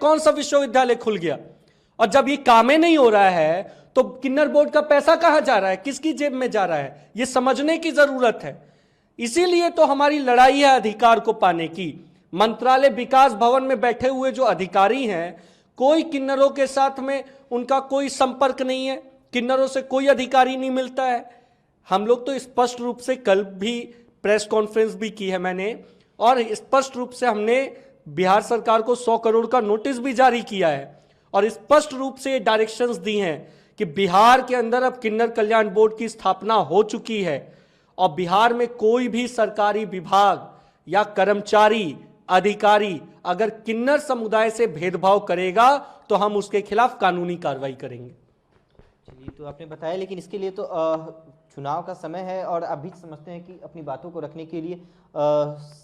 कौन सा विश्वविद्यालय खुल गया? और जब ये काम ही नहीं हो रहा है तो किन्नर बोर्ड का पैसा कहां जा रहा है, किसकी जेब में जा रहा है, ये समझने की जरूरत है। इसीलिए तो हमारी लड़ाई है अधिकार को पाने की। मंत्रालय विकास भवन में बैठे हुए जो अधिकारी हैं, कोई किन्नरों के साथ में उनका कोई संपर्क नहीं है, किन्नरों से कोई अधिकारी नहीं मिलता है। हम लोग तो स्पष्ट रूप से कल भी प्रेस कॉन्फ्रेंस भी की है मैंने, और स्पष्ट रूप से हमने बिहार सरकार को 100 करोड़ का नोटिस भी जारी किया है और स्पष्ट रूप से डायरेक्शंस दी हैं कि बिहार के अंदर अब किन्नर कल्याण बोर्ड की स्थापना हो चुकी है और बिहार में कोई भी सरकारी विभाग या कर्मचारी अधिकारी अगर किन्नर समुदाय से भेदभाव करेगा तो हम उसके खिलाफ कानूनी कार्रवाई करेंगे। चलिए, तो आपने बताया, लेकिन इसके लिए तो चुनाव का समय है और आप भी समझते हैं कि अपनी बातों को रखने के लिए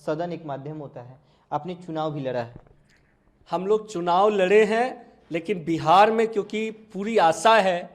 सदन एक माध्यम होता है। आपने चुनाव भी लड़ा है। हम लोग चुनाव लड़े हैं, लेकिन बिहार में क्योंकि पूरी आशा है,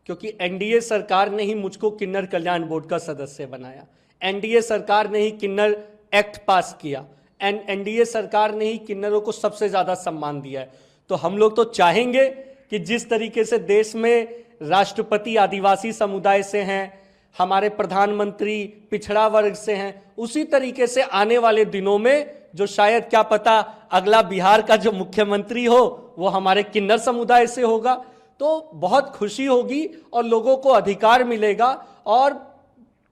क्योंकि एनडीए सरकार ने ही मुझको किन्नर कल्याण बोर्ड का सदस्य बनाया, एनडीए सरकार ने ही किन्नर एक्ट पास किया, एनडीए सरकार ने ही किन्नरों को सबसे ज्यादा सम्मान दिया है। तो हम लोग तो चाहेंगे कि जिस तरीके से देश में राष्ट्रपति आदिवासी समुदाय से हैं, हमारे प्रधानमंत्री पिछड़ा वर्ग से हैं, उसी तरीके से आने वाले दिनों में जो शायद क्या पता अगला बिहार का जो मुख्यमंत्री हो वो हमारे किन्नर समुदाय से होगा। तो बहुत खुशी होगी और लोगों को अधिकार मिलेगा। और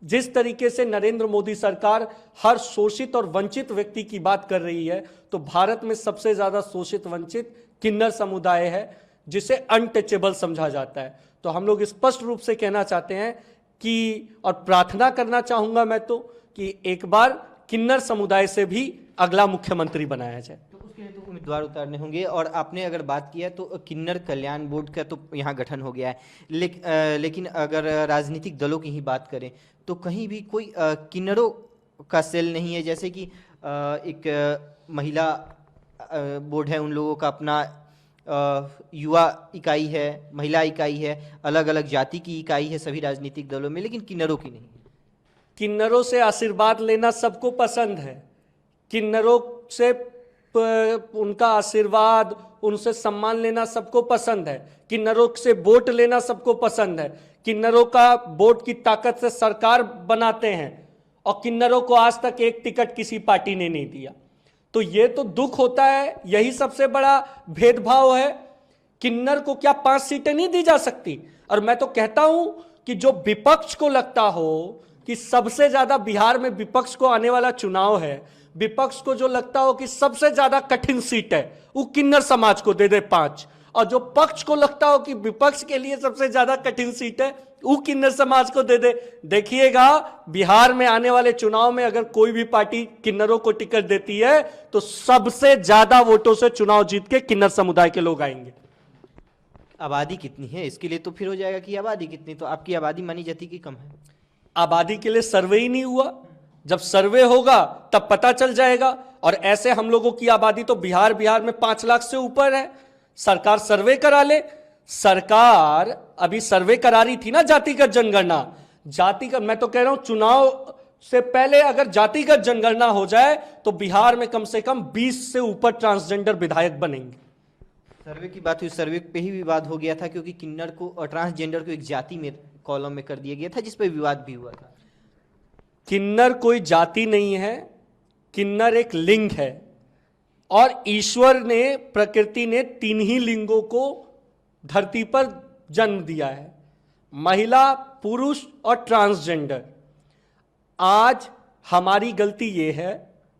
जिस तरीके से नरेंद्र मोदी सरकार हर शोषित और वंचित व्यक्ति की बात कर रही है, तो भारत में सबसे ज्यादा शोषित वंचित किन्नर समुदाय है, जिसे अनटचेबल समझा जाता है। तो हम लोग स्पष्ट रूप से कहना चाहते हैं कि, और प्रार्थना करना चाहूंगा मैं तो, कि एक बार किन्नर समुदाय से भी अगला मुख्यमंत्री बनाया जाए। तो उसके लिए तो उम्मीदवार उतारने होंगे। और आपने अगर बात किया तो किन्नर कल्याण बोर्ड का तो यहाँ गठन हो गया है, लेकिन अगर राजनीतिक दलों की ही बात करें तो कहीं भी कोई किन्नरों का सेल नहीं है। जैसे कि एक महिला बोर्ड है, उन लोगों का अपना युवा इकाई है, महिला इकाई है, अलग अलग जाति की इकाई है सभी राजनीतिक दलों में, लेकिन किन्नरों की नहीं। किन्नरों से आशीर्वाद लेना सबको पसंद है, किन्नरों से उनका आशीर्वाद, उनसे सम्मान लेना सबको पसंद है, किन्नरों से वोट लेना सबको पसंद है, किन्नरों का वोट की ताकत से सरकार बनाते हैं और किन्नरों को आज तक एक टिकट किसी पार्टी ने नहीं दिया। तो ये तो दुख होता है, यही सबसे बड़ा भेदभाव है। किन्नर को क्या 5 सीटें नहीं दी जा सकती? और मैं तो कहता हूं कि जो विपक्ष को लगता हो कि सबसे ज्यादा बिहार में विपक्ष को आने वाला चुनाव है, विपक्ष को जो लगता हो कि सबसे ज्यादा कठिन सीट है, वो किन्नर समाज को दे दे 5, और जो पक्ष को लगता हो कि विपक्ष के लिए सबसे ज्यादा कठिन सीट है, वो किन्नर समाज को दे दे। देखिएगा बिहार में आने वाले चुनाव में अगर कोई भी पार्टी किन्नरों को टिकट देती है तो सबसे ज्यादा वोटों से चुनाव जीत के किन्नर समुदाय के लोग आएंगे। आबादी कितनी है इसके लिए तो फिर हो जाएगा कि आबादी कितनी, तो आपकी आबादी मानी जाती कि कम है? आबादी के लिए सर्वे ही नहीं हुआ, जब सर्वे होगा तब पता चल जाएगा। और ऐसे हम लोगों की आबादी तो बिहार में 5 लाख से ऊपर है। सरकार सर्वे करा ले। सरकार अभी सर्वे करा रही थी ना जातिगत जनगणना, जातिगत, मैं तो कह रहा हूं चुनाव से पहले अगर जातिगत जनगणना हो जाए तो बिहार में कम से कम 20 से ऊपर ट्रांसजेंडर विधायक बनेंगे। सर्वे की बात हुई, सर्वे पे ही विवाद हो गया था क्योंकि किन्नर को और ट्रांसजेंडर को एक जाति में कॉलम में कर दिया गया था, जिस पे विवाद भी हुआ था। किन्नर कोई जाति नहीं है, किन्नर एक लिंग है और ईश्वर ने, प्रकृति ने 3 ही लिंगों को धरती पर जन्म दिया है, महिला, पुरुष और ट्रांसजेंडर। आज हमारी गलती यह है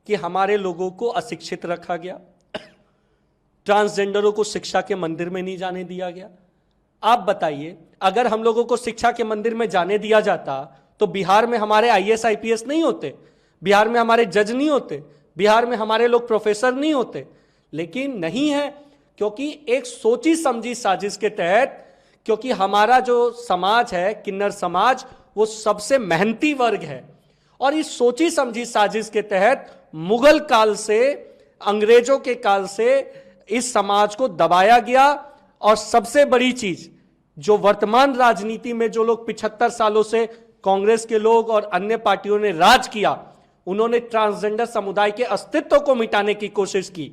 कि हमारे लोगों को अशिक्षित रखा गया, ट्रांसजेंडरों को शिक्षा के मंदिर में नहीं जाने दिया गया। आप बताइए, अगर हम लोगों को शिक्षा के मंदिर में जाने दिया जाता तो बिहार में हमारे आईएएस आईपीएस नहीं होते, बिहार में हमारे जज नहीं होते, बिहार में हमारे लोग प्रोफेसर नहीं होते। लेकिन नहीं है, क्योंकि एक सोची समझी साजिश के तहत, क्योंकि हमारा जो समाज है किन्नर समाज, वो सबसे मेहनती वर्ग है और इस सोची समझी साजिश के तहत मुगल काल से, अंग्रेजों के काल से इस समाज को दबाया गया। और सबसे बड़ी चीज, जो वर्तमान राजनीति में जो लोग 75 सालों से कांग्रेस के लोग और अन्य पार्टियों ने राज किया, उन्होंने ट्रांसजेंडर समुदाय के अस्तित्व को मिटाने की कोशिश की।